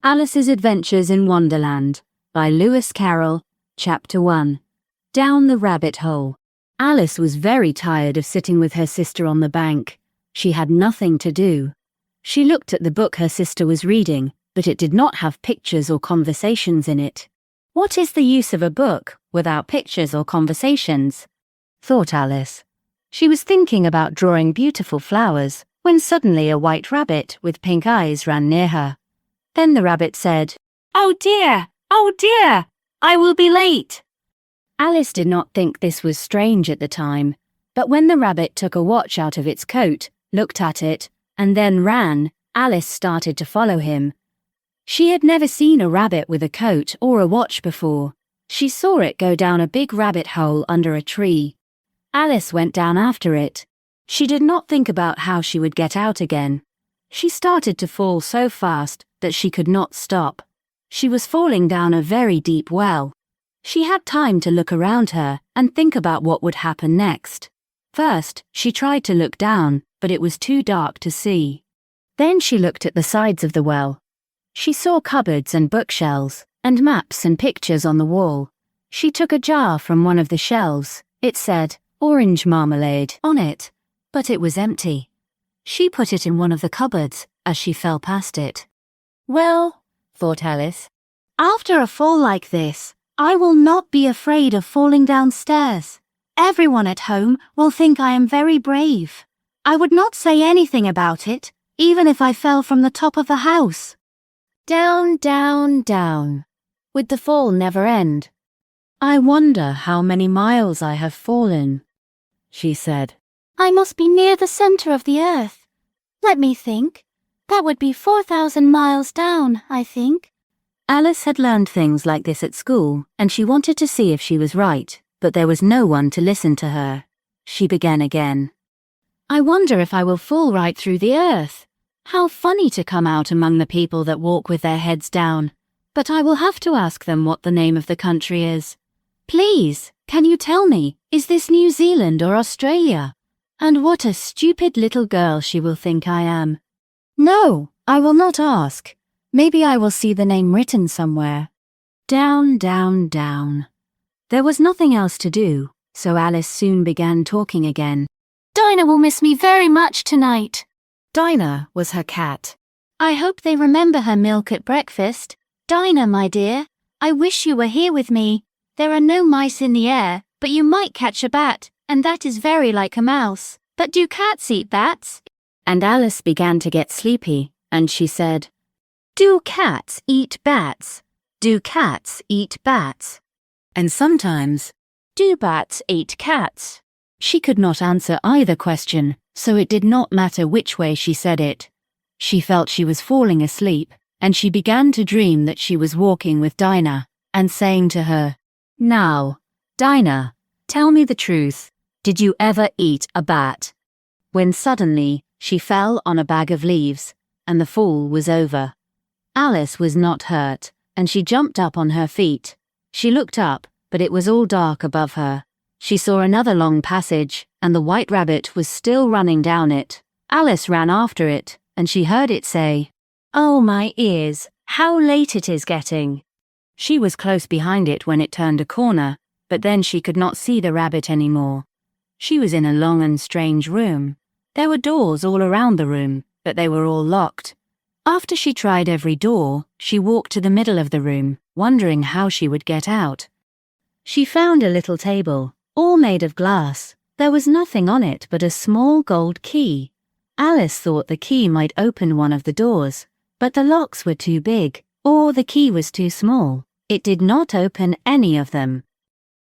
Alice's Adventures in Wonderland by Lewis Carroll, Chapter 1. Down the Rabbit Hole. Alice was very tired of sitting with her sister on the bank. She had nothing to do. She looked at the book her sister was reading, but it did not have pictures or conversations in it. What is the use of a book without pictures or conversations? Thought Alice. She was thinking about drawing beautiful flowers when suddenly a white rabbit with pink eyes ran near her. Then the rabbit said, "Oh dear, I will be late." Alice did not think this was strange at the time, but when the rabbit took a watch out of its coat, looked at it, and then ran, Alice started to follow him. She had never seen a rabbit with a coat or a watch before. She saw it go down a big rabbit hole under a tree. Alice went down after it. She did not think about how she would get out again. She started to fall so fast that she could not stop. She was falling down a very deep well. She had time to look around her and think about what would happen next. First, she tried to look down, but it was too dark to see. Then she looked at the sides of the well. She saw cupboards and bookshelves, and maps and pictures on the wall. She took a jar from one of the shelves. It said, "Orange marmalade" on it, but it was empty. She put it in one of the cupboards as she fell past it. "Well," thought Alice, "after a fall like this, I will not be afraid of falling downstairs. Everyone at home will think I am very brave. I would not say anything about it, even if I fell from the top of the house." Down, down, down. Would the fall never end? "I wonder how many miles I have fallen," she said. "I must be near the center of the earth. Let me think. That would be 4,000 miles down, I think." Alice had learned things like this at school, and she wanted to see if she was right, but there was no one to listen to her. She began again. "I wonder if I will fall right through the earth. How funny to come out among the people that walk with their heads down. But I will have to ask them what the name of the country is. Please, can you tell me, is this New Zealand or Australia? And what a stupid little girl she will think I am. No, I will not ask. Maybe I will see the name written somewhere." Down, down, down. There was nothing else to do, so Alice soon began talking again. "Dinah will miss me very much tonight." Dinah was her cat. "I hope they remember her milk at breakfast. Dinah, my dear, I wish you were here with me. There are no mice in the air, but you might catch a bat, and that is very like a mouse. But do cats eat bats?" And Alice began to get sleepy, and she said, "Do cats eat bats? Do cats eat bats? And sometimes, do bats eat cats?" She could not answer either question, so it did not matter which way she said it. She felt she was falling asleep, and she began to dream that she was walking with Dinah, and saying to her, "Now, Dinah, tell me the truth. Did you ever eat a bat?" When suddenly, she fell on a bag of leaves, and the fall was over. Alice was not hurt, and she jumped up on her feet. She looked up, but it was all dark above her. She saw another long passage, and the white rabbit was still running down it. Alice ran after it, and she heard it say, "Oh, my ears, how late it is getting." She was close behind it when it turned a corner, but then she could not see the rabbit anymore. She was in a long and strange room. There were doors all around the room, but they were all locked. After she tried every door, she walked to the middle of the room, wondering how she would get out. She found a little table, all made of glass. There was nothing on it but a small gold key. Alice thought the key might open one of the doors, but the locks were too big, or the key was too small. It did not open any of them.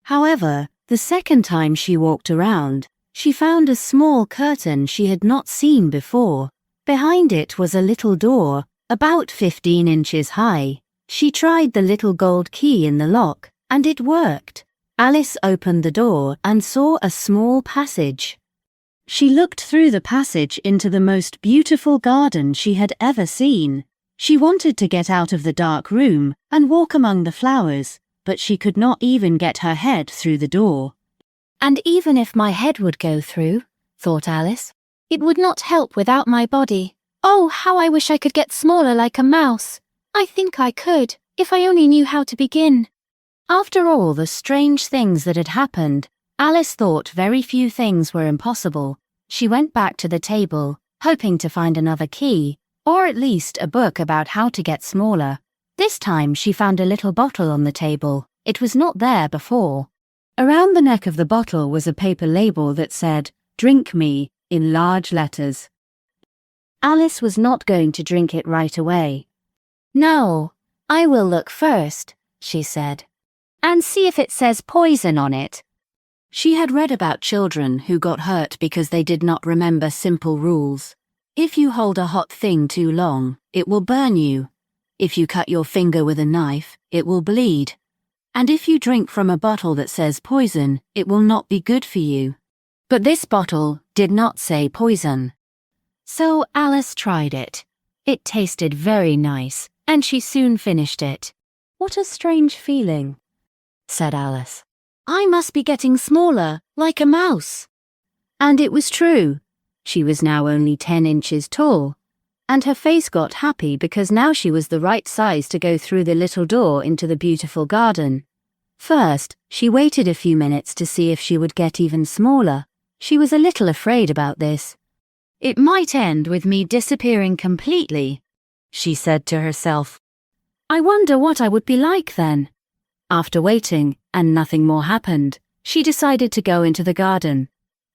However, the second time she walked around, she found a small curtain she had not seen before. Behind it was a little door, about 15 inches high. She tried the little gold key in the lock, and it worked. Alice opened the door and saw a small passage. She looked through the passage into the most beautiful garden she had ever seen. She wanted to get out of the dark room and walk among the flowers, but she could not even get her head through the door. "And even if my head would go through," thought Alice, "it would not help without my body. Oh, how I wish I could get smaller like a mouse. I think I could, if I only knew how to begin. After all the strange things that had happened, Alice thought very few things were impossible. She went back to the table, hoping to find another key, or at least a book about how to get smaller. This time she found a little bottle on the table. It was not there before. Around the neck of the bottle was a paper label that said, "Drink me," in large letters. Alice was not going to drink it right away. "No, I will look first," she said, "and see if it says poison on it." She had read about children who got hurt because they did not remember simple rules. If you hold a hot thing too long, it will burn you. If you cut your finger with a knife, it will bleed. And if you drink from a bottle that says poison, it will not be good for you. But this bottle did not say poison. So Alice tried it. It tasted very nice, and she soon finished it. "What a strange feeling," said Alice. "I must be getting smaller, like a mouse." And it was true. She was now only 10 inches tall, and her face got happy because now she was the right size to go through the little door into the beautiful garden. First, she waited a few minutes to see if she would get even smaller. She was a little afraid about this. "It might end with me disappearing completely," she said to herself. "I wonder what I would be like then." After waiting, and nothing more happened, she decided to go into the garden.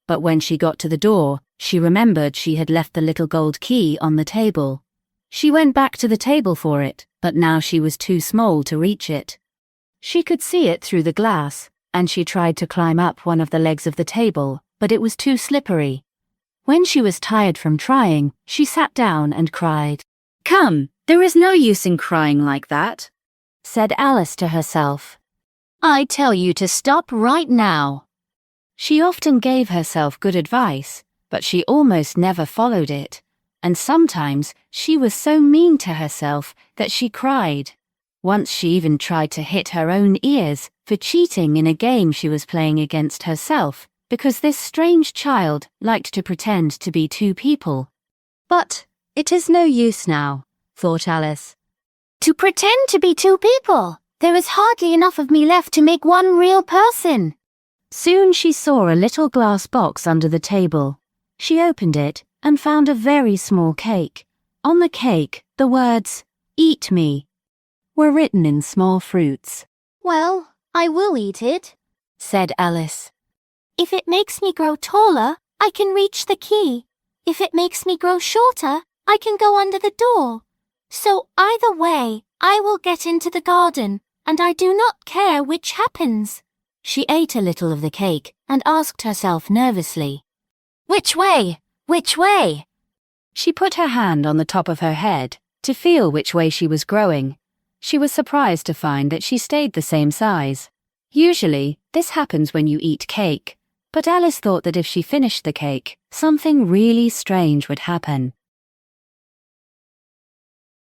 But when she got to the door, she remembered she had left the little gold key on the table. She went back to the table for it, but now she was too small to reach it. She could see it through the glass, and she tried to climb up one of the legs of the table, but it was too slippery. When she was tired from trying, she sat down and cried. "Come, there is no use in crying like that," said Alice to herself. "I tell you to stop right now." She often gave herself good advice, but she almost never followed it, and sometimes she was so mean to herself that she cried. Once she even tried to hit her own ears for cheating in a game she was playing against herself, because this strange child liked to pretend to be two people. But it is no use now, thought Alice. To pretend to be two people? There is hardly enough of me left to make one real person. Soon she saw a little glass box under the table. She opened it and found a very small cake. On the cake, the words, "Eat me," were written in small fruits. "Well, I will eat it," said Alice. "If it makes me grow taller, I can reach the key. If it makes me grow shorter, I can go under the door. So either way, I will get into the garden, and I do not care which happens." She ate a little of the cake and asked herself nervously, "Which way? Which way?" She put her hand on the top of her head to feel which way she was growing. She was surprised to find that she stayed the same size. Usually, this happens when you eat cake, but Alice thought that if she finished the cake, something really strange would happen.